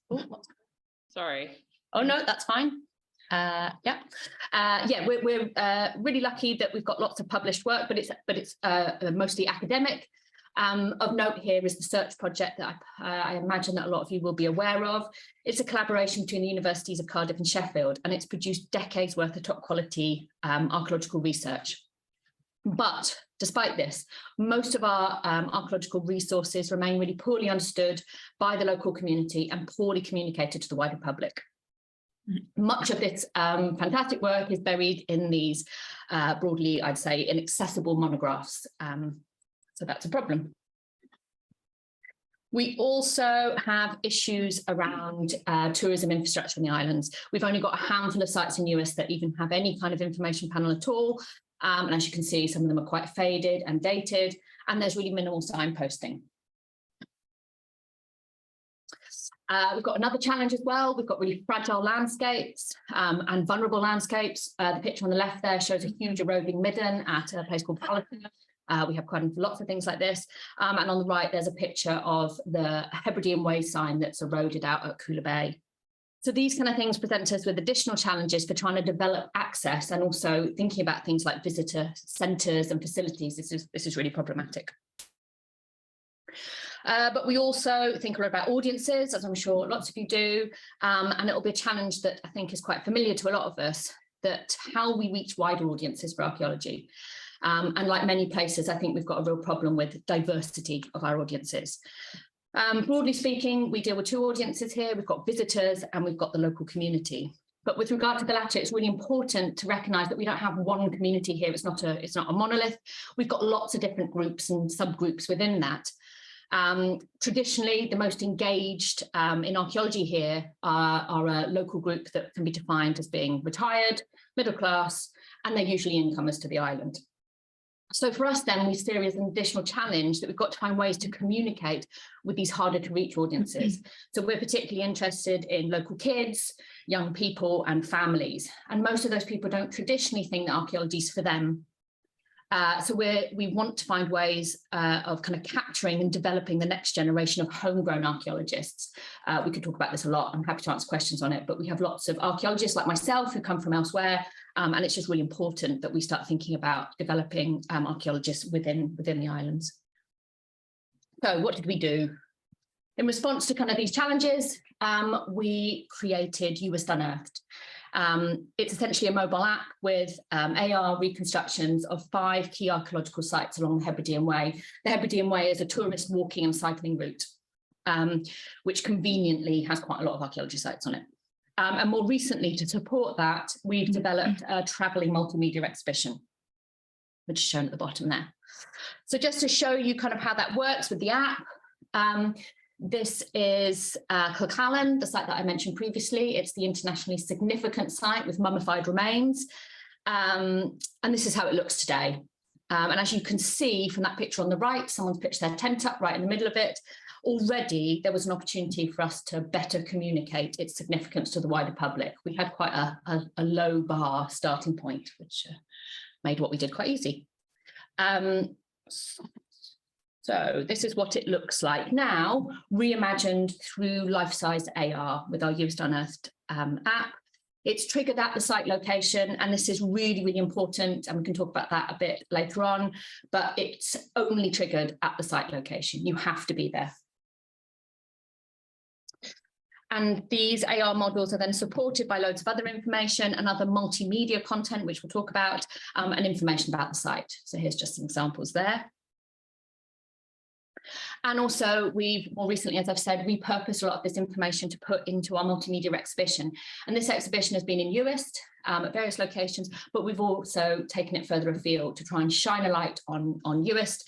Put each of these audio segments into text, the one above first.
problems. Sorry. Oh, no, that's fine. We're really lucky that we've got lots of published work, but it's mostly academic. Of note here is the search project that I imagine that a lot of you will be aware of. It's a collaboration between the universities of Cardiff and Sheffield, and it's produced decades worth of top quality archaeological research. But despite this, most of our archaeological resources remain really poorly understood by the local community and poorly communicated to the wider public. Much of this fantastic work is buried in these broadly, I'd say, inaccessible monographs. So that's a problem. We also have issues around tourism infrastructure in the islands. We've only got a handful of sites in Uist that even have any kind of information panel at all. And as you can see, some of them are quite faded and dated, and there's really minimal signposting. We've got another challenge as well. We've got really fragile landscapes and vulnerable landscapes. The picture on the left there shows a huge eroding midden at a place called Palliser. We have lots of things like this. And on the right, there's a picture of the Hebridean Way sign that's eroded out at Cooler Bay. So these kind of things present us with additional challenges for trying to develop access and also thinking about things like visitor centres and facilities. This is really problematic. But we also think a lot about audiences, as I'm sure lots of you do, and it'll be a challenge that I think is quite familiar to a lot of us, that how we reach wider audiences for archaeology. And like many places, I think we've got a real problem with diversity of our audiences. Broadly speaking, we deal with two audiences here. We've got visitors and we've got the local community. But with regard to the latter, it's really important to recognise that we don't have one community here. It's not a monolith. We've got lots of different groups and subgroups within that. Traditionally, the most engaged in archaeology here are a local group that can be defined as being retired, middle class, and they're usually incomers to the island. So for us then, we see it as an additional challenge that we've got to find ways to communicate with these harder to reach audiences. So we're particularly interested in local kids, young people and families. And most of those people don't traditionally think that archaeology is for them. So we want to find ways of kind of capturing and developing the next generation of homegrown archaeologists. We could talk about this a lot. I'm happy to answer questions on it, but we have lots of archaeologists like myself who come from elsewhere, and it's just really important that we start thinking about developing archaeologists within the islands. So what did we do? In response to kind of these challenges, we created Uist Unearthed. It's essentially a mobile app with AR reconstructions of 5 key archaeological sites along the Hebridean Way. The Hebridean Way is a tourist walking and cycling route, which conveniently has quite a lot of archaeology sites on it. And more recently, to support that, we've developed a travelling multimedia exhibition, which is shown at the bottom there. So just to show you kind of how that works with the app, this is Clocallan, the site that I mentioned previously. It's the internationally significant site with mummified remains. And this is how it looks today. And as you can see from that picture on the right, someone's pitched their tent up right in the middle of it. Already, there was an opportunity for us to better communicate its significance to the wider public. We had quite a low bar starting point, which made what we did quite easy. So this is what it looks like now, reimagined through life-size AR with our Uist Unearthed app. It's triggered at the site location, and this is really, really important, and we can talk about that a bit later on, but it's only triggered at the site location. You have to be there. And these AR models are then supported by loads of other information and other multimedia content, which we'll talk about, and information about the site. So here's just some examples there. And also, we've more recently, as I've said, repurposed a lot of this information to put into our multimedia exhibition. And this exhibition has been in Uist at various locations, but we've also taken it further afield to try and shine a light on Uist,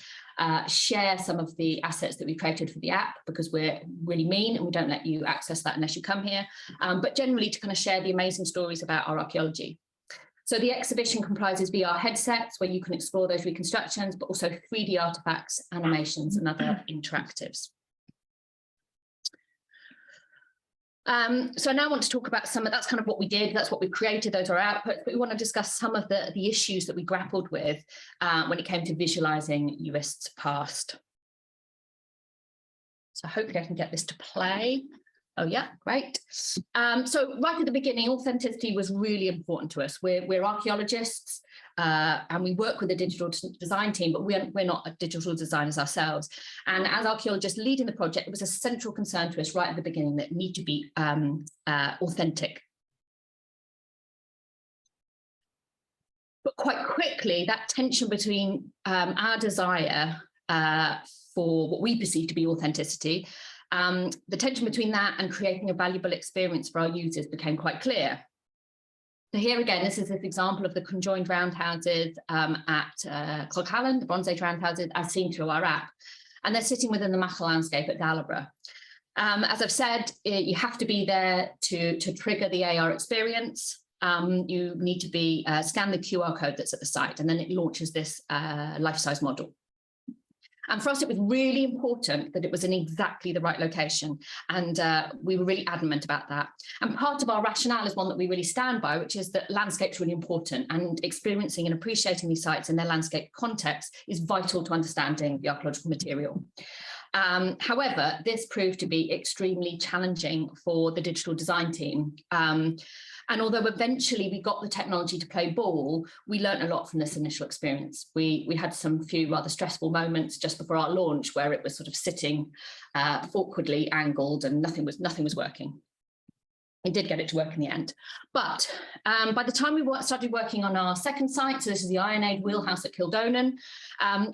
share some of the assets that we created for the app, because we're really mean and we don't let you access that unless you come here, but generally to kind of share the amazing stories about our archaeology. So the exhibition comprises VR headsets where you can explore those reconstructions, but also 3D artifacts, animations, and other interactives. So I now want to talk about that's kind of what we did, that's what we created, those are our outputs, but we want to discuss some of the issues that we grappled with when it came to visualising Uist's past. So hopefully I can get this to play. Oh yeah, great. So right at the beginning, authenticity was really important to us. We're archaeologists, and we work with the digital design team, but we're not digital designers ourselves. And as archaeologists leading the project, it was a central concern to us right at the beginning that need to be authentic. But quite quickly, that tension between our desire for what we perceive to be authenticity, the tension between that and creating a valuable experience for our users became quite clear. So here again, this is an example of the conjoined roundhouses at Cloghallen, the Bronze Age roundhouses, as seen through our app. And they're sitting within the Machel landscape at Dalborough. As I've said, you have to be there to trigger the AR experience. You need to be scan the QR code that's at the site, and then it launches this life-size model. And for us, it was really important that it was in exactly the right location. And we were really adamant about that. And part of our rationale is one that we really stand by, which is that landscape's really important, and experiencing and appreciating these sites in their landscape context is vital to understanding the archaeological material. However, this proved to be extremely challenging for the digital design team. And although eventually we got the technology to play ball, we learned a lot from this initial experience. We had some few rather stressful moments just before our launch where it was sort of sitting awkwardly angled and nothing was working. We did get it to work in the end. But by the time we started working on our second site, so this is the Iron Age wheelhouse at Kildonan,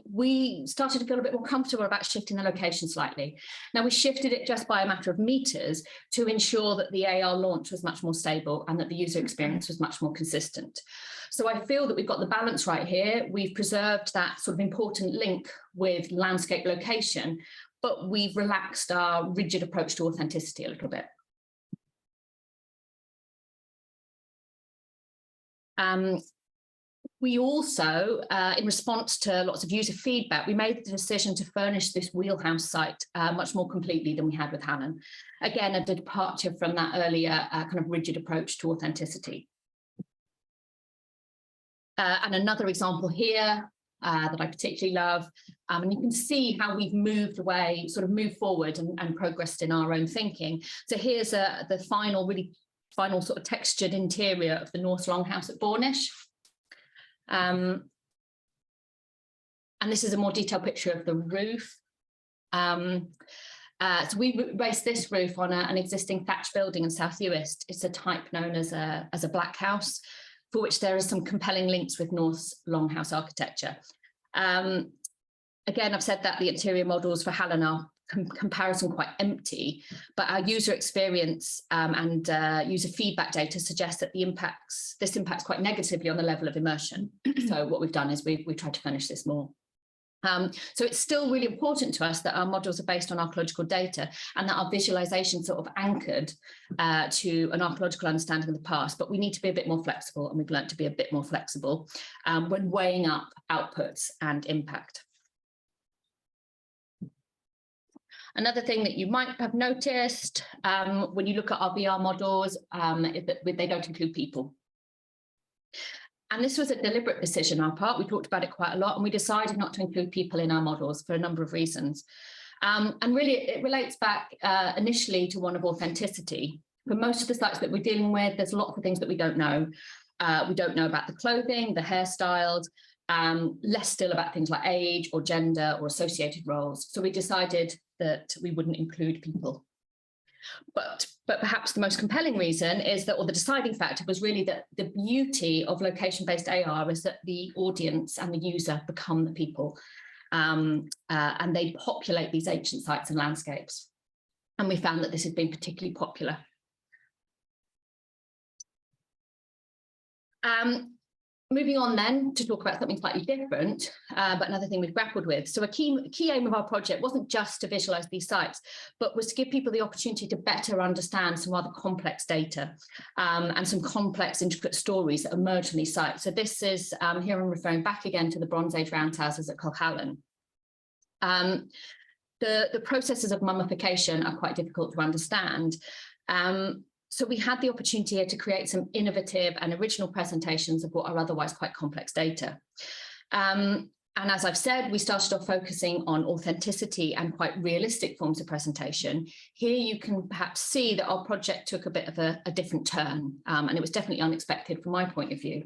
we started to feel a bit more comfortable about shifting the location slightly. Now, we shifted it just by a matter of meters to ensure that the AR launch was much more stable and that the user experience was much more consistent. So I feel that we've got the balance right here. We've preserved that sort of important link with landscape location, but we've relaxed our rigid approach to authenticity a little bit. We also, in response to lots of user feedback, we made the decision to furnish this wheelhouse site much more completely than we had with Hannon. Again, a departure from that earlier kind of rigid approach to authenticity. And another example here that I particularly love, and you can see how we've moved away, sort of moved forward and progressed in our own thinking. So here's the final sort of textured interior of the North Longhouse at Bornish. And this is a more detailed picture of the roof. So we based this roof on an existing thatch building in South Uist. It's a type known as a black house, for which there are some compelling links with North Longhouse architecture. Again, I've said that the interior models for Hallen are comparison quite empty, but our user experience and user feedback data suggests that this impacts quite negatively on the level of immersion. So what we've done is we tried to furnish this more. So it's still really important to us that our models are based on archaeological data and that our visualization sort of anchored to an archaeological understanding of the past, but we need to be a bit more flexible, and we've learned to be a bit more flexible when weighing up outputs and impact. Another thing that you might have noticed when you look at our VR models is that they don't include people. And this was a deliberate decision on our part. We talked about it quite a lot, and we decided not to include people in our models for a number of reasons. And really, it relates back initially to one of authenticity. For most of the sites that we're dealing with, there's a lot of things that we don't know. We don't know about the clothing, the hairstyles, less still about things like age or gender or associated roles. So we decided that we wouldn't include people. But perhaps the most compelling reason is that, or the deciding factor was really that the beauty of location-based AR is that the audience and the user become the people, and they populate these ancient sites and landscapes. And we found that this has been particularly popular. Moving on then to talk about something slightly different, but another thing we've grappled with. So a key aim of our project wasn't just to visualize these sites, but was to give people the opportunity to better understand some rather complex data and some complex, intricate stories that emerge from these sites. So this is, here I'm referring back again to the Bronze Age roundhouses at Cloghallen. The processes of mummification are quite difficult to understand. So we had the opportunity here to create some innovative and original presentations of what are otherwise quite complex data. And as I've said, we started off focusing on authenticity and quite realistic forms of presentation. Here you can perhaps see that our project took a bit of a different turn, and it was definitely unexpected from my point of view,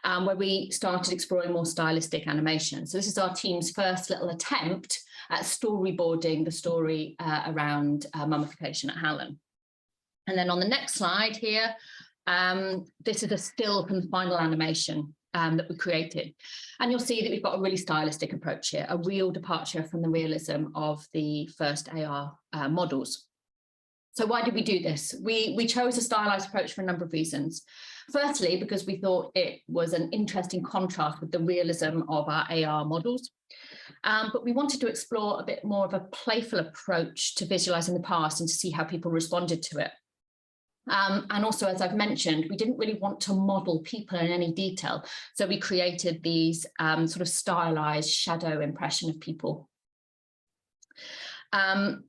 where we started exploring more stylistic animation. So this is our team's first little attempt at storyboarding the story around mummification at Hallam. And then on the next slide here, this is a still from the final animation that we created. And you'll see that we've got a really stylistic approach here, a real departure from the realism of the first AR models. So why did we do this? We chose a stylized approach for a number of reasons. Firstly, because we thought it was an interesting contrast with the realism of our AR models. But we wanted to explore a bit more of a playful approach to visualizing the past and to see how people responded to it. And also, as I've mentioned, we didn't really want to model people in any detail. So we created these sort of stylized shadow impression of people.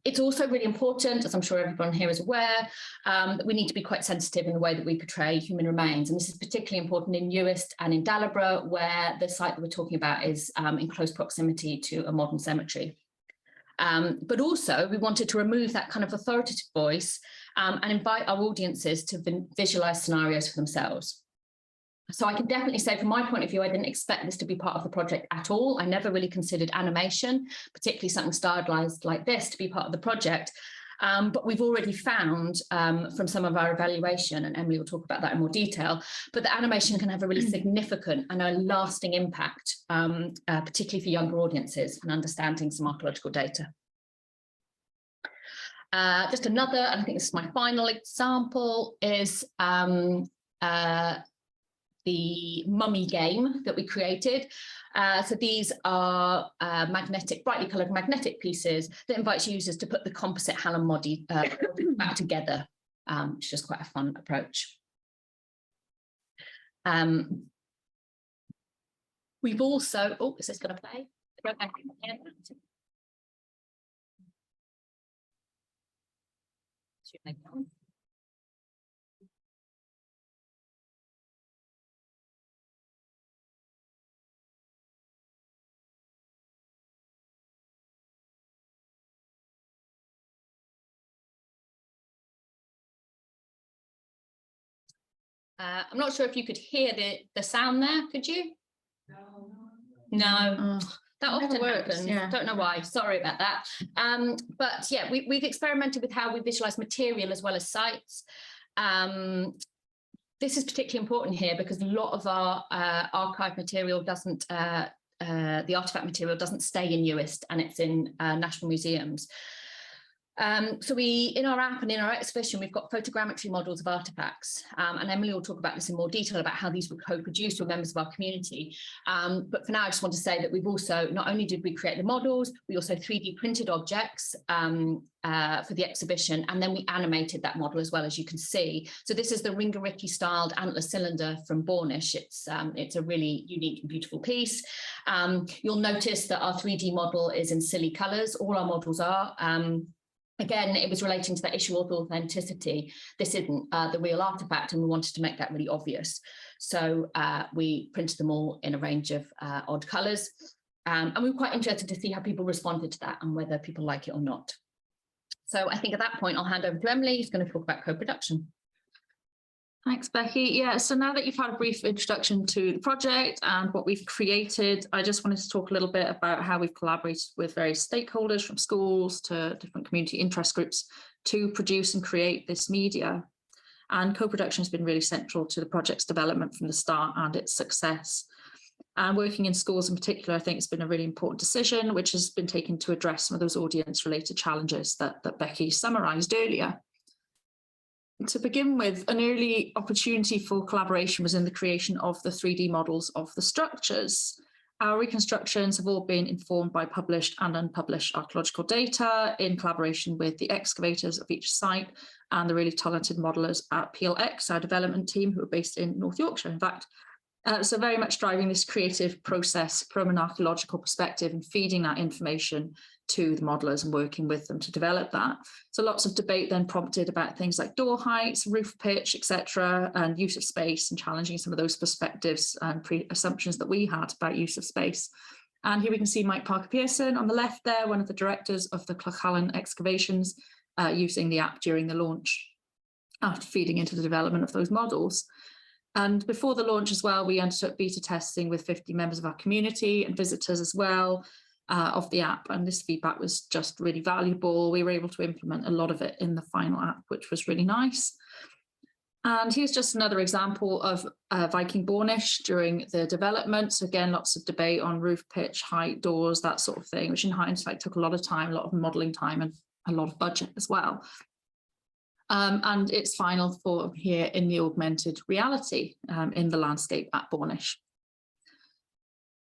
It's also really important, as I'm sure everyone here is aware, that we need to be quite sensitive in the way that we portray human remains. And this is particularly important in Uist and in Daliborough, where the site that we're talking about is in close proximity to a modern cemetery. But also we wanted to remove that kind of authoritative voice and invite our audiences to visualize scenarios for themselves. So I can definitely say from my point of view, I didn't expect this to be part of the project at all. I never really considered animation, particularly something stylized like this, to be part of the project. But we've already found from some of our evaluation, and Emily will talk about that in more detail, but the animation can have a really significant and a lasting impact, particularly for younger audiences and understanding some archaeological data. Just another, and I think this is my final example, is the mummy game that we created. So these are brightly coloured magnetic pieces that invites users to put the composite Hallam body back together, which is quite a fun approach. We've also, oh, is this going to play? I'm not sure if you could hear the sound there, could you? No. That often happens. Yeah. Don't know why. Sorry about that. But yeah, we've experimented with how we visualize material as well as sites. This is particularly important here because a lot of our archive material doesn't, the artifact material doesn't stay in Uist, and it's in national museums. So in our app and in our exhibition, we've got photogrammetry models of artifacts, and Emily will talk about this in more detail about how these were co-produced with members of our community. But for now, I just want to say that we've also, not only did we create the models, we also 3D printed objects for the exhibition, and then we animated that model as well, as you can see. So this is the Ringariki styled antler cylinder from Bornish. It's a really unique and beautiful piece. You'll notice that our 3D model is in silly colours. All our models are. Again, it was relating to that issue of authenticity. This isn't the real artifact, and we wanted to make that really obvious. So we printed them all in a range of odd colours. And we were quite interested to see how people responded to that and whether people like it or not. So I think at that point, I'll hand over to Emily, who's going to talk about co-production. Thanks, Becky. Yeah, so now that you've had a brief introduction to the project and what we've created, I just wanted to talk a little bit about how we've collaborated with various stakeholders, from schools to different community interest groups, to produce and create this media. And co-production has been really central to the project's development from the start and its success. And working in schools in particular, I think it's been a really important decision, which has been taken to address some of those audience-related challenges that Becky summarised earlier. To begin with, an early opportunity for collaboration was in the creation of the 3D models of the structures. Our reconstructions have all been informed by published and unpublished archaeological data in collaboration with the excavators of each site and the really talented modellers at PLX, our development team, who are based in North Yorkshire, in fact. So very much driving this creative process from an archaeological perspective and feeding that information to the modellers and working with them to develop that. So lots of debate then prompted about things like door heights, roof pitch, etc., and use of space, and challenging some of those perspectives and pre-assumptions that we had about use of space. And here we can see Mike Parker Pearson on the left there, one of the directors of the Cloughallen excavations, using the app during the launch after feeding into the development of those models. And before the launch as well, we undertook beta testing with 50 members of our community and visitors as well of the app. And this feedback was just really valuable. We were able to implement a lot of it in the final app, which was really nice. And here's just another example of Viking Bornish during the development. So again, lots of debate on roof pitch, height, doors, that sort of thing, which in hindsight took a lot of time, a lot of modelling time and a lot of budget as well. And its final form here in the augmented reality in the landscape at Bornish.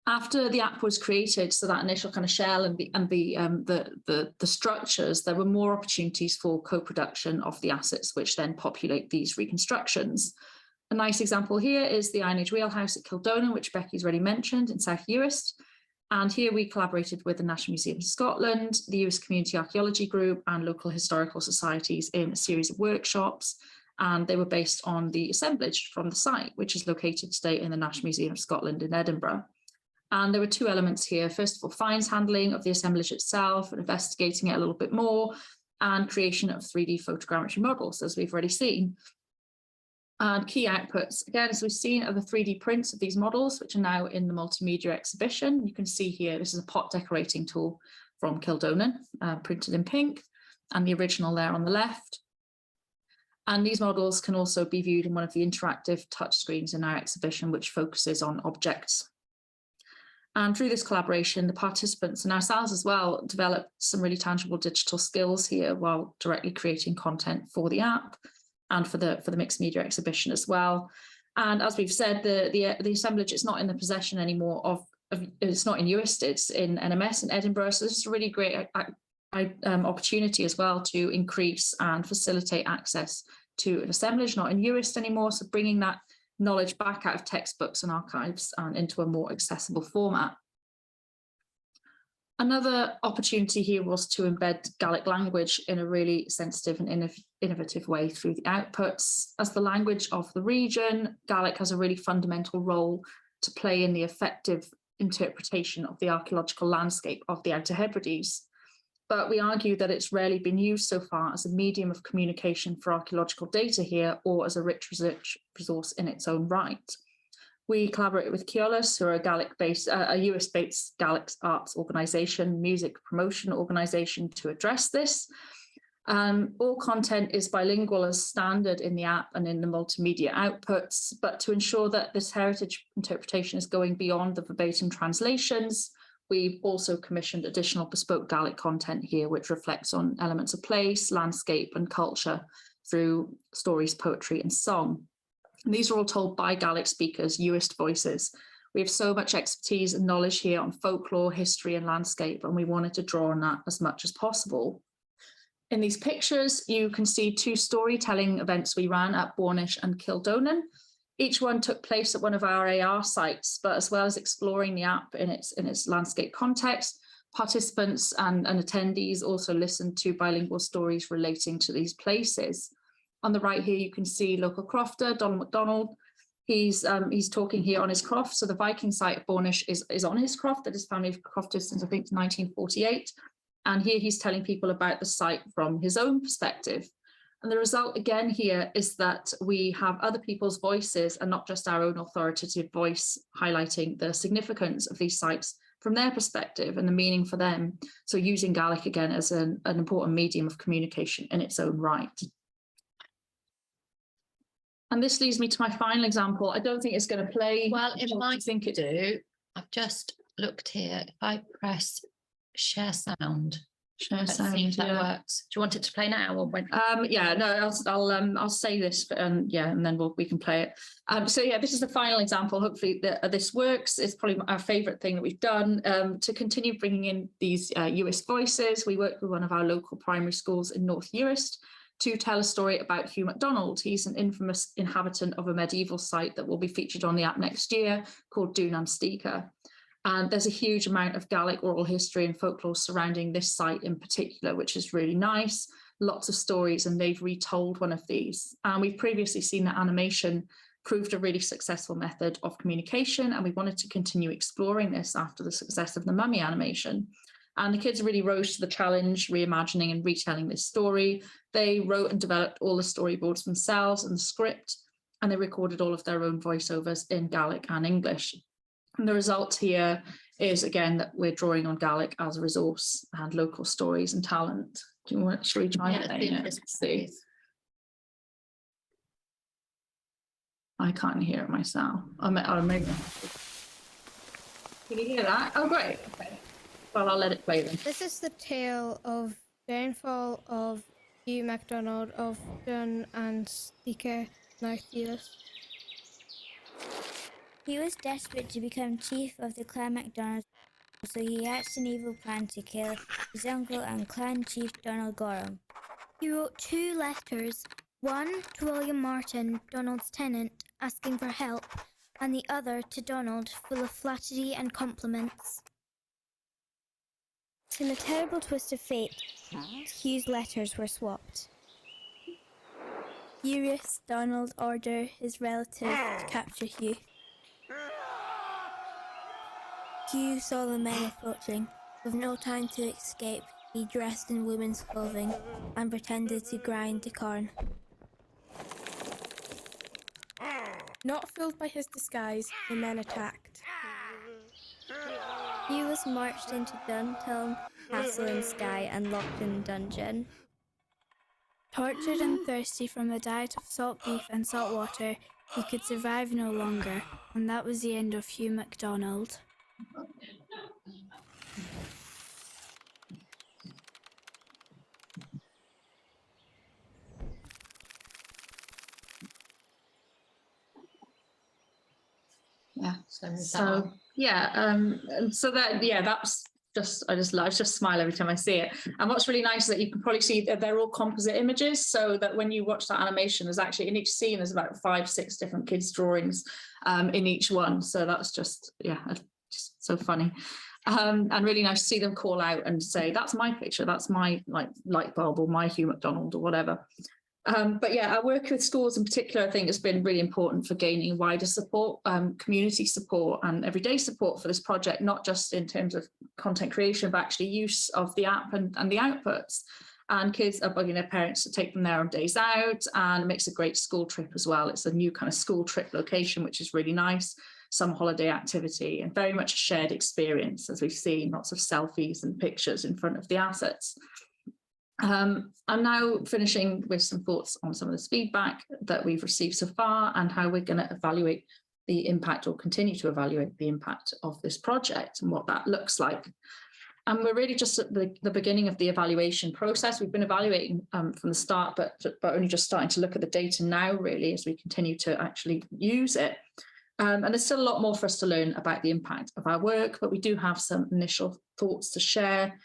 After the app was created, so that initial kind of shell and the structures, there were more opportunities for co-production of the assets, which then populate these reconstructions. A nice example here is the Iron Age wheelhouse at Kildonan, which Becky's already mentioned in South Uist. And here we collaborated with the National Museum of Scotland, the Uist Community Archaeology Group and local historical societies in a series of workshops. And they were based on the assemblage from the site, which is located today in the National Museum of Scotland in Edinburgh. And there were two elements here. First of all, finds handling of the assemblage itself and investigating it a little bit more, and creation of 3D photogrammetry models, as we've already seen. And key outputs, again, as we've seen, are the 3D prints of these models, which are now in the multimedia exhibition. You can see here, this is a pot decorating tool from Kildonan, printed in pink, and the original there on the left. And these models can also be viewed in one of the interactive touchscreens in our exhibition, which focuses on objects. And through this collaboration, the participants and ourselves as well developed some really tangible digital skills here while directly creating content for the app and for the mixed media exhibition as well. And as we've said, the assemblage is not in the possession anymore of it's not in Uist, it's in NMS in Edinburgh. So this is a really great opportunity as well to increase and facilitate access to an assemblage not in Uist anymore. So bringing that knowledge back out of textbooks and archives and into a more accessible format. Another opportunity here was to embed Gaelic language in a really sensitive and innovative way through the outputs. As the language of the region, Gaelic has a really fundamental role to play in the effective interpretation of the archaeological landscape of the Outer Hebrides. But we argue that it's rarely been used so far as a medium of communication for archaeological data here or as a rich research resource in its own right. We collaborate with Keolis, who are a Uist-based Gaelic arts organisation, music promotion organisation, to address this. All content is bilingual as standard in the app and in the multimedia outputs, but to ensure that this heritage interpretation is going beyond the verbatim translations, we've also commissioned additional bespoke Gaelic content here, which reflects on elements of place, landscape and culture through stories, poetry and song. And these are all told by Gaelic speakers, Uist voices. We have so much expertise and knowledge here on folklore, history and landscape, and we wanted to draw on that as much as possible. In these pictures, you can see two storytelling events we ran at Bornish and Kildonan. Each one took place at one of our AR sites, but as well as exploring the app in its landscape context, participants and attendees also listened to bilingual stories relating to these places. On the right here, you can see local crofter, Donald MacDonald. He's talking here on his croft. So the Viking site of Bornish is on his croft that his family have crofted since, I think, 1948. And here he's telling people about the site from his own perspective. And the result again here is that we have other people's voices and not just our own authoritative voice highlighting the significance of these sites from their perspective and the meaning for them. So using Gaelic again as an important medium of communication in its own right. And this leads me to my final example. I don't think it's going to play. Well, it might think it do. I've just looked here. If I press share sound. Let's see if that works. Do you want it to play now or when? Yeah, no, I'll say this, and then we can play it. So yeah, this is the final example. Hopefully this works. It's probably our favourite thing that we've done to continue bringing in these Uist voices. We worked with one of our local primary schools in North Uist to tell a story about Hugh MacDonald. He's an infamous inhabitant of a medieval site that will be featured on the app next year called Dún an Stíocha. And there's a huge amount of Gaelic oral history and folklore surrounding this site in particular, which is really nice. Lots of stories, and they've retold one of these. And we've previously seen the animation proved a really successful method of communication, and we wanted to continue exploring this after the success of the mummy animation. And the kids really rose to the challenge, reimagining and retelling this story. They wrote and developed all the storyboards themselves and the script, and they recorded all of their own voiceovers in Gaelic and English. And the result here is, again, that we're drawing on Gaelic as a resource and local stories and talent. Do you want to try it? See. I can't hear it myself. Maybe. Can you hear that? Oh, great. Okay. Well, I'll let it play then. This is the tale of downfall of Hugh MacDonald of Dun and Stika North Uist. He was desperate to become chief of the Clan MacDonald, so he hatched an evil plan to kill his uncle and clan chief Donald Gorham. He wrote 2 letters, one to William Martin, Donald's tenant, asking for help, and the other to Donald, full of flattery and compliments. In a terrible twist of fate, Hugh's letters were swapped. Furious, Donald ordered his relative to capture Hugh. Hugh saw the men approaching. With no time to escape, he dressed in women's clothing and pretended to grind the corn. Not fooled by his disguise, the men attacked. Hugh was marched into Duntelm Castle in Skye and locked in a dungeon. Tortured and thirsty from a diet of salt beef and salt water, he could survive no longer, and that was the end of Hugh MacDonald. Yeah. So that's just, I just smile every time I see it. And what's really nice is that you can probably see that they're all composite images, so that when you watch that animation, there's actually in each scene there's about 5-6 different kids' drawings in each one. So that's just just so funny. And really nice to see them call out and say, that's my picture, that's my light bulb, or my Hugh MacDonald, or whatever. But yeah, our work with schools in particular, I think, has been really important for gaining wider support, community support and everyday support for this project, not just in terms of content creation, but actually use of the app and the outputs. And kids are bugging their parents to take them there on days out, and it makes a great school trip as well. It's a new kind of school trip location, which is really nice. Some holiday activity, and very much a shared experience, as we've seen, lots of selfies and pictures in front of the assets. I'm now finishing with some thoughts on some of this feedback that we've received so far and how we're going to evaluate the impact, or continue to evaluate the impact of this project and what that looks like. And we're really just at the beginning of the evaluation process. We've been evaluating from the start, but only just starting to look at the data now, really, as we continue to actually use it. And there's still a lot more for us to learn about the impact of our work, but we do have some initial thoughts to share.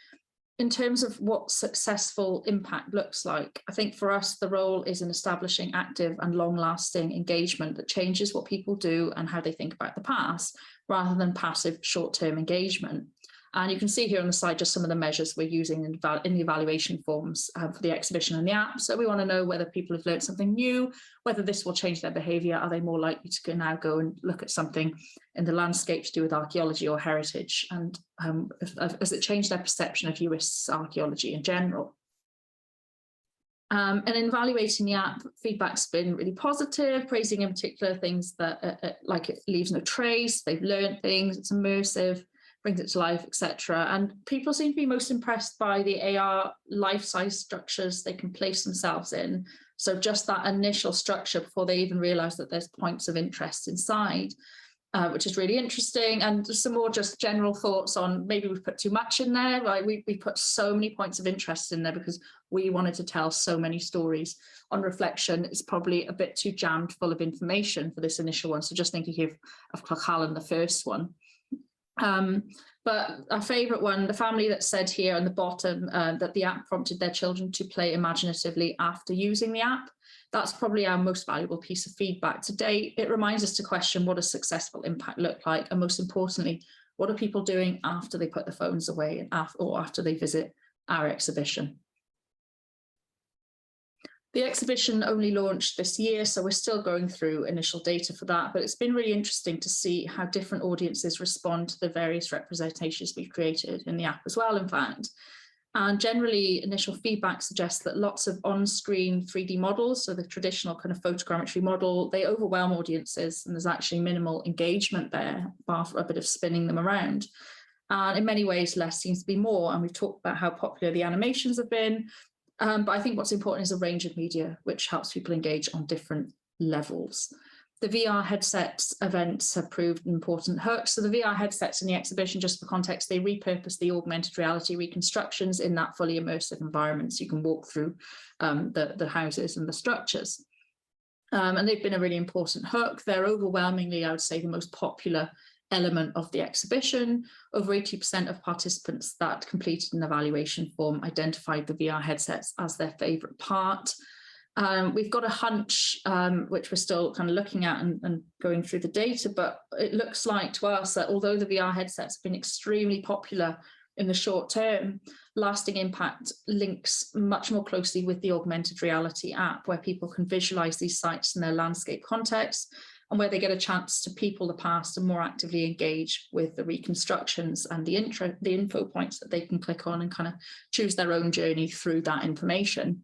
In terms of what successful impact looks like, I think for us, the role is in establishing active and long-lasting engagement that changes what people do and how they think about the past, rather than passive short-term engagement. And you can see here on the slide just some of the measures we're using in the evaluation forms for the exhibition and the app. So we want to know whether people have learned something new, whether this will change their behaviour. Are they more likely to now go and look at something in the landscape to do with archaeology or heritage? And has it changed their perception of Uist's archaeology in general? And in evaluating the app, feedback's been really positive, praising in particular things that like it leaves no trace, they've learned things, it's immersive, brings it to life, etc. And people seem to be most impressed by the AR life-size structures they can place themselves in. So just that initial structure before they even realise that there's points of interest inside, which is really interesting. And some more just general thoughts on maybe we've put too much in there. Like we put so many points of interest in there because we wanted to tell so many stories. On reflection, it's probably a bit too jammed full of information for this initial one. So just thinking here of Cloughallen, the first one. But our favourite one, the family that said here on the bottom that the app prompted their children to play imaginatively after using the app. That's probably our most valuable piece of feedback to date. It reminds us to question what does successful impact look like, and most importantly, what are people doing after they put their phones away or after they visit our exhibition. The exhibition only launched this year, so we're still going through initial data for that, but it's been really interesting to see how different audiences respond to the various representations we've created in the app as well, in fact. And generally, initial feedback suggests that lots of on-screen 3D models, so the traditional kind of photogrammetry model, they overwhelm audiences, and there's actually minimal engagement there, bar for a bit of spinning them around. And in many ways, less seems to be more. And we've talked about how popular the animations have been. But I think what's important is a range of media, which helps people engage on different levels. The VR headsets events have proved an important hook. So the VR headsets in the exhibition, just for context, they repurpose the augmented reality reconstructions in that fully immersive environment. So you can walk through the houses and the structures. And they've been a really important hook. They're overwhelmingly, I would say, the most popular element of the exhibition. Over 80% of participants that completed an evaluation form identified the VR headsets as their favourite part. We've got a hunch, which we're still kind of looking at and going through the data, but it looks like to us that although the VR headsets have been extremely popular in the short term, lasting impact links much more closely with the augmented reality app, where people can visualise these sites in their landscape context, and where they get a chance to people the past and more actively engage with the reconstructions and the info points that they can click on and kind of choose their own journey through that information.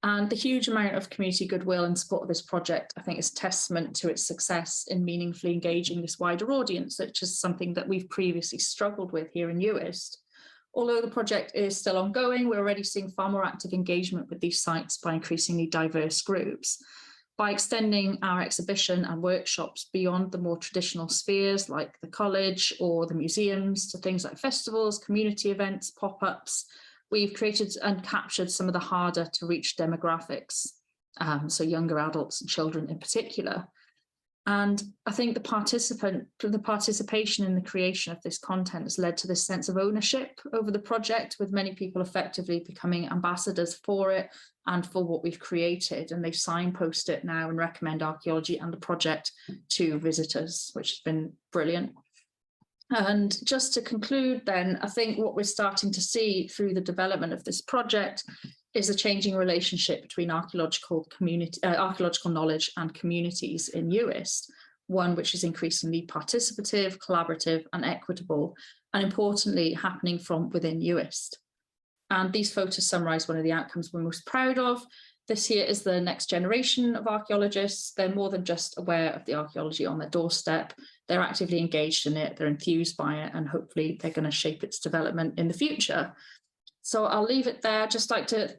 And the huge amount of community goodwill and support of this project, I think, is testament to its success in meaningfully engaging this wider audience, which is something that we've previously struggled with here in Uist. Although the project is still ongoing, we're already seeing far more active engagement with these sites by increasingly diverse groups. By extending our exhibition and workshops beyond the more traditional spheres like the college or the museums to things like festivals, community events, pop-ups, we've created and captured some of the harder to reach demographics, so younger adults and children in particular. And I think the participation in the creation of this content has led to this sense of ownership over the project, with many people effectively becoming ambassadors for it and for what we've created. And they signpost it now and recommend archaeology and the project to visitors, which has been brilliant. And just to conclude then, I think what we're starting to see through the development of this project is a changing relationship between archaeological knowledge and communities in Uist, one which is increasingly participative, collaborative and equitable, and importantly, happening from within Uist. And these photos summarise one of the outcomes we're most proud of. This here is the next generation of archaeologists. They're more than just aware of the archaeology on their doorstep. They're actively engaged in it, they're enthused by it, and hopefully they're going to shape its development in the future. So I'll leave it there. Just like to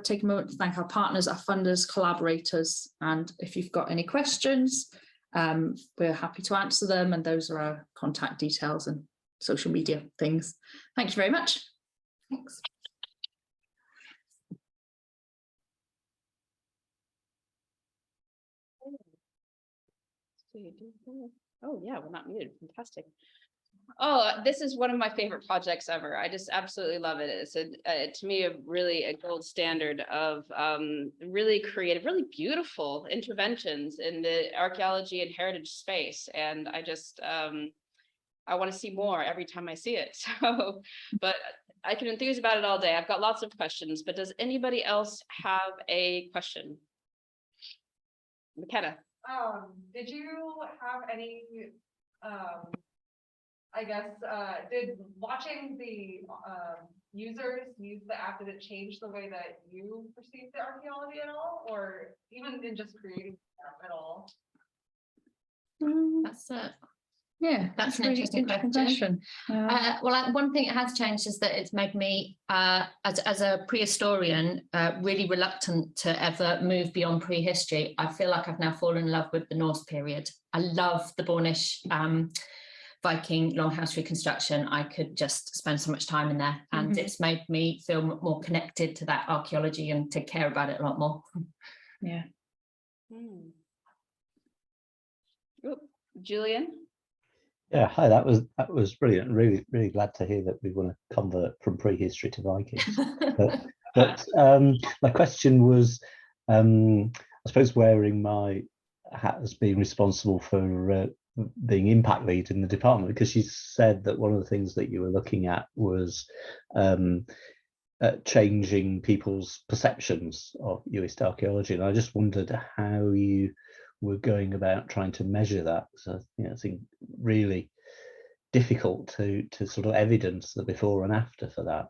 take a moment to thank our partners, our funders, collaborators, and if you've got any questions, we're happy to answer them, and those are our contact details and social media things. Thank you very much. Thanks. Oh yeah, we're not muted. Fantastic. Oh, this is one of my favorite projects ever. I just absolutely love it. It's to me really a gold standard of really creative, really beautiful interventions in the archaeology and heritage space. And I just I want to see more every time I see it. So, but I can enthuse about it all day. I've got lots of questions, but does anybody else have a question? McKenna. Did you have any, I guess, did watching the users use the app, did it change the way that you perceive the archaeology at all, or even in just creating the app at all? That's it. Yeah, that's an interesting question. Well, one thing it has changed is that it's made me, as a prehistorian, really reluctant to ever move beyond prehistory. I feel like I've now fallen in love with the Norse period. I love the Bornish Viking longhouse reconstruction. I could just spend so much time in there, and it's made me feel more connected to that archaeology and to care about it a lot more. Yeah. Julian? Yeah, hi, that was brilliant. Really glad to hear that we want to convert from prehistory to Vikings. but my question was, I suppose, wearing my hat as being responsible for being impact lead in the department, because you said that one of the things that you were looking at was at changing people's perceptions of Uist archaeology, and I just wondered how you were going about trying to measure that. So it's really difficult to sort of evidence the before and after for that.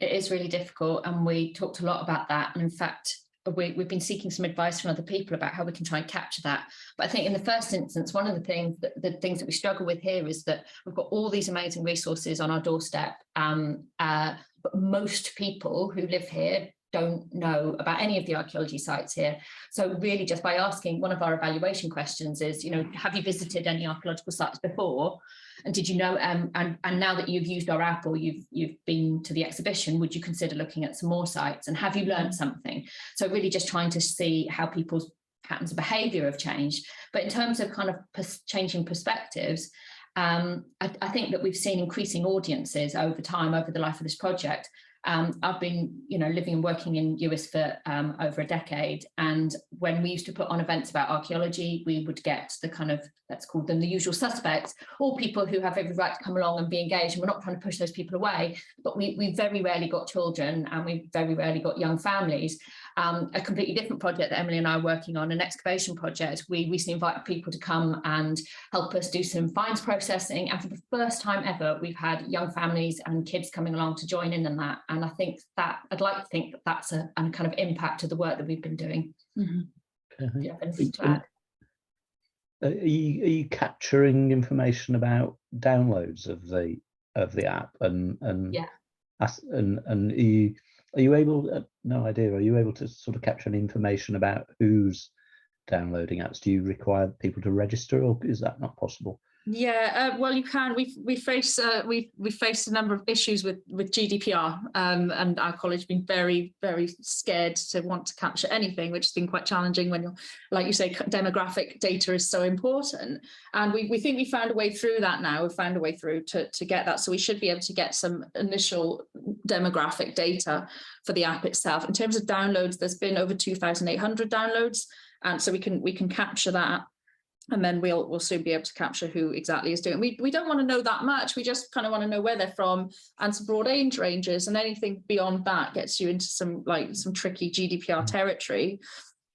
It is really difficult, and we talked a lot about that. And in fact, we've been seeking some advice from other people about how we can try and capture that. But I think in the first instance, one of the things that we struggle with here is that we've got all these amazing resources on our doorstep, but most people who live here don't know about any of the archaeology sites here. So really just by asking, one of our evaluation questions is, have you visited any archaeological sites before? And did you know, and now that you've used our app or you've been to the exhibition, would you consider looking at some more sites? And have you learned something? So really just trying to see how people's patterns of behaviour have changed. But in terms of kind of changing perspectives, I think that we've seen increasing audiences over time, over the life of this project. I've been, living and working in Uist for over a decade, and when we used to put on events about archaeology, we would get the kind of, let's call them the usual suspects, all people who have every right to come along and be engaged, and we're not trying to push those people away, but we very rarely got children, and we very rarely got young families. A completely different project that Emily and I are working on, an excavation project, we recently invited people to come and help us do some finds processing, and for the first time ever, we've had young families and kids coming along to join in that. And I think that I'd like to think that that's a kind of impact to the work that we've been doing. Yeah, anything to add? Are you capturing information about downloads of the app and Yeah. And are you able? No idea. Are you able to sort of capture any information about who's downloading apps? Do you require people to register, or is that not possible? Yeah, well, you can. We face a number of issues with GDPR, and our college has been very, very scared to want to capture anything, which has been quite challenging when you're, like you say, demographic data is so important. And we think we found a way through that now. We've found a way through to get that. So we should be able to get some initial demographic data for the app itself. In terms of downloads, there's been over 2,800 downloads, and so we can capture that. And then we'll soon be able to capture who exactly is doing it. We don't want to know that much. We just kind of want to know where they're from and some broad age ranges, and anything beyond that gets you into some tricky GDPR territory.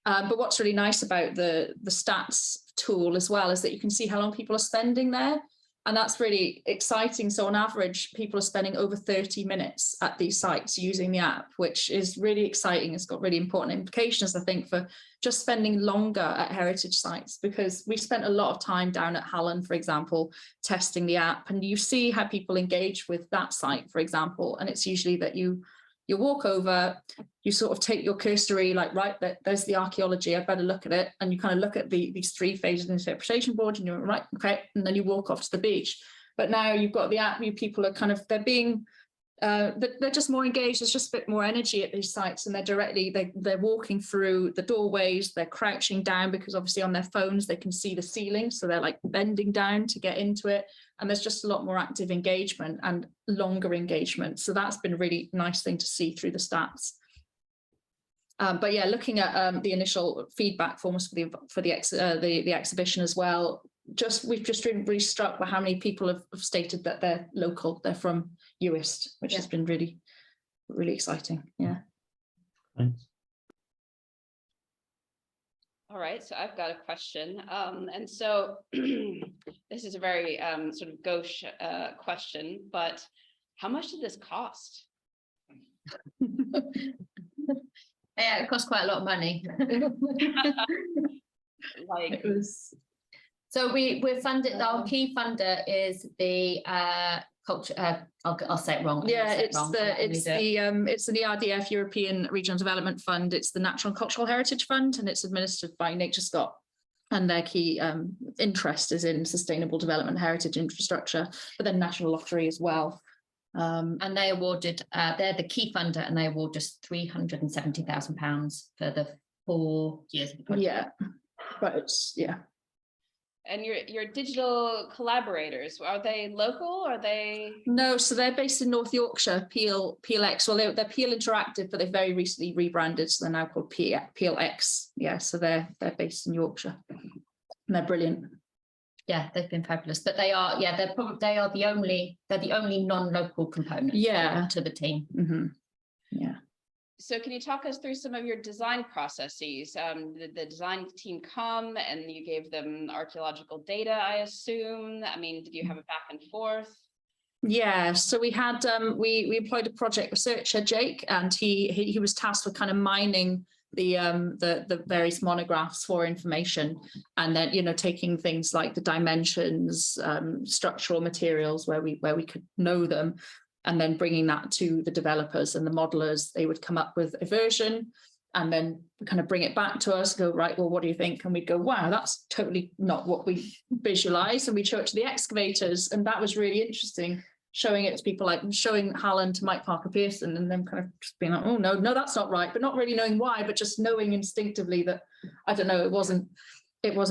But what's really nice about the stats tool as well is that you can see how long people are spending there. And that's really exciting. So on average, people are spending over 30 minutes at these sites using the app, which is really exciting. It's got really important implications, I think, for just spending longer at heritage sites, because we spent a lot of time down at Hallen, for example, testing the app, and you see how people engage with that site, for example. And it's usually that you walk over, you sort of take your cursory, like, right, there's the archaeology, I better look at it. And you kind of look at these three phases of interpretation board, and you're right, okay, and then you walk off to the beach. But now you've got the app, people are kind of, they're just more engaged. There's just a bit more energy at these sites, and they're walking through the doorways, they're crouching down, because obviously on their phones they can see the ceiling, so they're like bending down to get into it. And there's just a lot more active engagement and longer engagement. So that's been a really nice thing to see through the stats. But yeah, looking at the initial feedback forms for the exhibition as well, we've just been really struck by how many people have stated that they're local, they're from Uist, which has been really, really exciting. Yeah. Thanks. All right, so I've got a question. And so this is a very sort of gauche question, but how much did this cost? Yeah, it cost quite a lot of money. Like, it was. So we're funded. Our key funder is the culture. I'll say it wrong. Yeah, it's an ERDF, European Regional Development Fund. It's the Natural and Cultural Heritage Fund, and it's administered by NatureScot. And their key interest is in sustainable development, heritage infrastructure, but then National Lottery as well. And they awarded, they're the key funder, and they award us £370,000 for the 4 years of the project. Yeah, but yeah. And your digital collaborators, are they local? Are they? No, so they're based in North Yorkshire, PLX. Well, they're Peel Interactive, but they've very recently rebranded, so they're now called PLX. Yeah, so they're based in Yorkshire, and they're brilliant. Yeah, they've been fabulous, but they are, yeah, they're the only non-local component to the team. Mm-hmm. Yeah. So can you talk us through some of your design processes? Did the design team come and you gave them archaeological data, I assume? I mean, did you have a back and forth? Yeah, so we had we employed a project researcher, Jake, and he was tasked with kind of mining the various monographs for information, and then, you know, taking things like the dimensions, structural materials where we could know them, and then bringing that to the developers and the modelers. They would come up with a version and then kind of bring it back to us, go, right, well, what do you think? And we'd go, wow, that's totally not what we visualized. And we show it to the excavators, and that was really interesting, showing it to people, like showing Hallen to Mike Parker Pearson, and then kind of just being like, oh, no, that's not right, but not really knowing why, but just knowing instinctively that, I don't know, it wasn't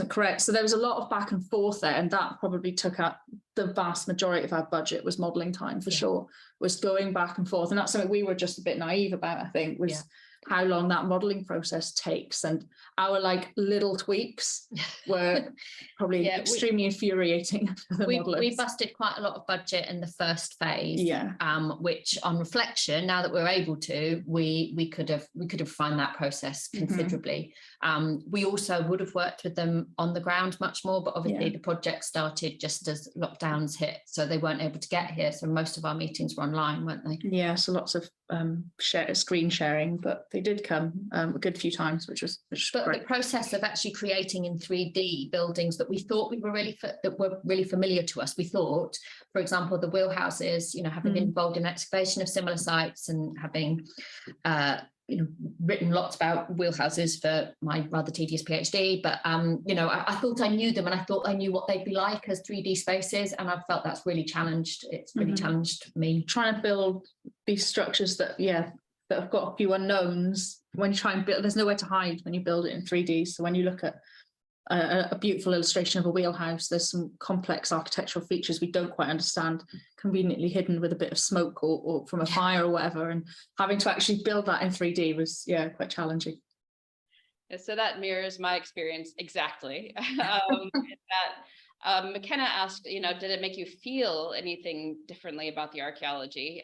correct. So there was a lot of back and forth there, and that probably took out the vast majority of our budget. Was modeling time for sure, was going back and forth. And that's something we were just a bit naive about, I think, was how long that modeling process takes, and our like little tweaks were probably extremely infuriating for the modelers. We busted quite a lot of budget in the first phase, which on reflection, now that we're able to, we could have refined that process considerably. We also would have worked with them on the ground much more, but obviously the project started just as lockdowns hit, so they weren't able to get here, so most of our meetings were online, weren't they? Yeah, so lots of screen sharing, but they did come a good few times, which was great. The process of actually creating in 3D buildings that we thought were really familiar to us. We thought, for example, the wheelhouses, you know, having been involved in excavation of similar sites and having you know, written lots about wheelhouses for my rather tedious PhD, but you know, I thought I knew them, and I thought I knew what they'd be like as 3D spaces, and I felt that's really challenged. It's really challenged me. Trying to build these structures that have got a few unknowns. When you try and build, there's nowhere to hide when you build it in 3D. So when you look at a beautiful illustration of a wheelhouse, there's some complex architectural features we don't quite understand, conveniently hidden with a bit of smoke or from a fire or whatever, and having to actually build that in 3D was quite challenging. So that mirrors my experience exactly. McKenna asked, you know, did it make you feel anything differently about the archaeology?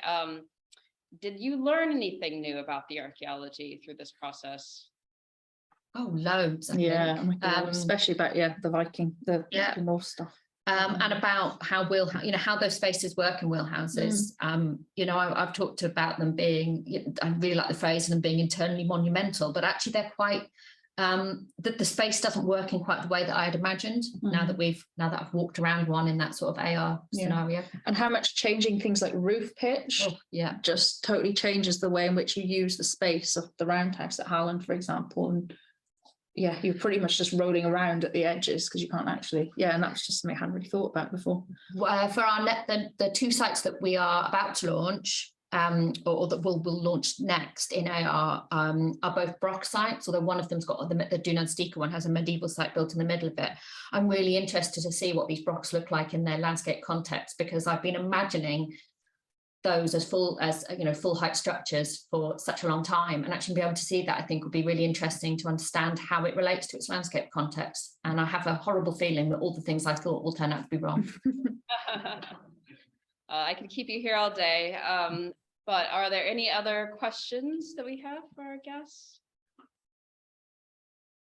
Did you learn anything new about the archaeology through this process? Oh, loads. I think. Especially about the Viking, the North stuff. And about how those spaces work in wheelhouses. You know, I've talked about them being, I really like the phrase, them being internally monumental, but actually they're quite, that the space doesn't work in quite the way that I had imagined. Now that I've walked around one in that sort of AR scenario. And how much changing things like roof pitch just totally changes the way in which you use the space of the roundhouse at Hallen, for example. And you're pretty much just rolling around at the edges because you can't actually, and that's just something I hadn't really thought about before. For our the two sites that we are about to launch, or that we'll launch next in AR, are both Brock sites, although one of them's got the Dunanstika one has a medieval site built in the middle of it. I'm really interested to see what these Brocks look like in their landscape context, because I've been imagining those as full height structures for such a long time, and actually be able to see that, I think, would be really interesting to understand how it relates to its landscape context. And I have a horrible feeling that all the things I thought will turn out to be wrong. I could keep you here all day, but are there any other questions that we have for our guests?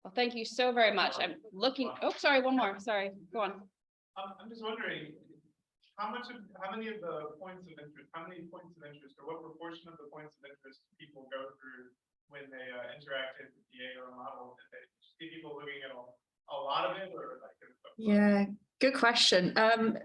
Well, thank you so very much. I'm looking, sorry, one more, sorry, go on. I'm just wondering, how many of the points of interest, or what proportion of the points of interest people go through when they interacted with the AR model? Did they see people looking at a lot of it, or like? Good question.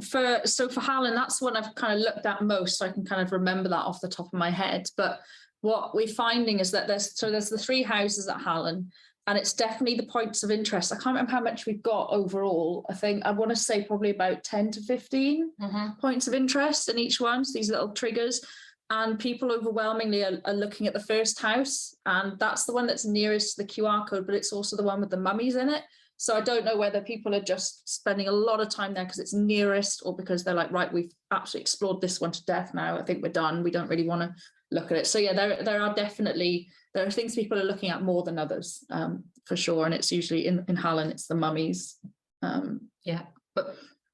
For Hallen, that's one I've kind of looked at most, so I can kind of remember that off the top of my head. But what we're finding is that there's the 3 houses at Hallen, and it's definitely the points of interest. I can't remember how much we've got overall. I think I want to say probably about 10 to 15 points of interest in each one. So these little triggers, and people overwhelmingly are looking at the first house, and that's the one that's nearest to the QR code, but it's also the one with the mummies in it. So I don't know whether people are just spending a lot of time there because it's nearest, or because they're like, right, we've absolutely explored this one to death now. I think we're done. We don't really want to look at it. So there are things people are looking at more than others, for sure. And it's usually in Hallen, it's the mummies. But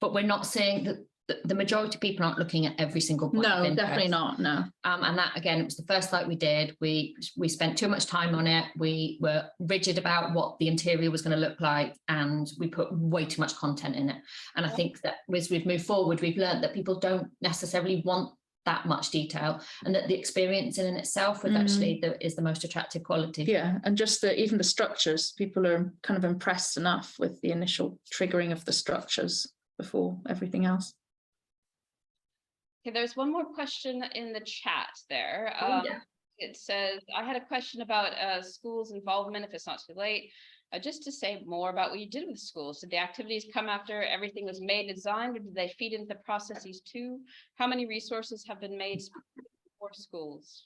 but we're not saying that the majority of people aren't looking at every single point. No, of definitely interest. not. No. And that, again, it was the first site we did. We spent too much time on it. We were rigid about what the interior was going to look like, and we put way too much content in it. And I think that as we've moved forward, we've learned that people don't necessarily want that much detail, and that the experience in itself with actually is the most attractive quality. Yeah, and just even the structures, people are kind of impressed enough with the initial triggering of the structures before everything else. Okay, there's one more question in the chat there. Yeah. It says, I had a question about schools' involvement, if it's not too late. Just to say more about what you did with schools. Did the activities come after everything was made and designed, or did they feed into the processes too? How many resources have been made for schools?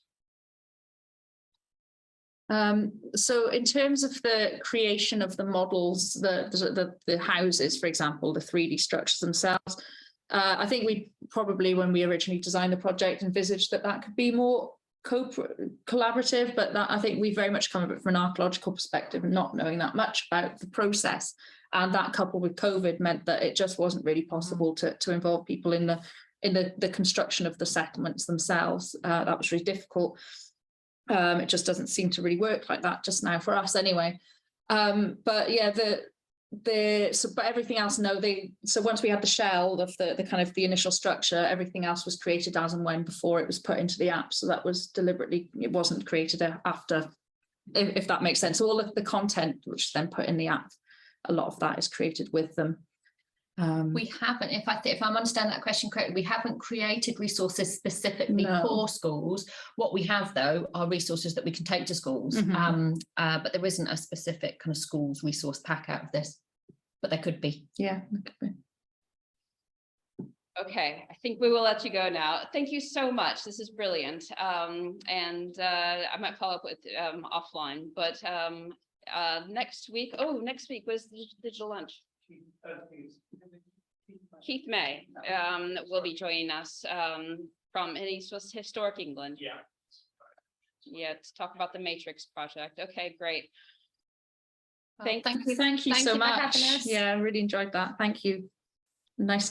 So in terms of the creation of the models, the houses, for example, the 3D structures themselves, I think we probably, when we originally designed the project, envisaged that could be more collaborative, but that I think we very much come at it from an archaeological perspective, and not knowing that much about the process. And that, coupled with COVID, meant that it just wasn't really possible to involve people in the construction of the settlements themselves. That was really difficult. It just doesn't seem to really work like that just now for us anyway. But yeah, but everything else, so once we had the shell of the kind of the initial structure, everything else was created as and when before it was put into the app. So that was deliberately, it wasn't created after, if that makes sense. All of the content which is then put in the app, a lot of that is created with them. We haven't, if I'm understanding that question correctly, we haven't created resources specifically for schools. What we have, though, are resources that we can take to schools, but there isn't a specific kind of schools resource pack out of this, but there could be. Yeah, it could be. Okay, I think we will let you go now. Thank you so much. This is brilliant. And I might follow up with offline, but next week was the digital lunch. Keith May will be joining us from Historic England. Yeah, to talk about the Matrix project. Okay, great. Thank you so much. Yeah, I really enjoyed that. Thank you. Nice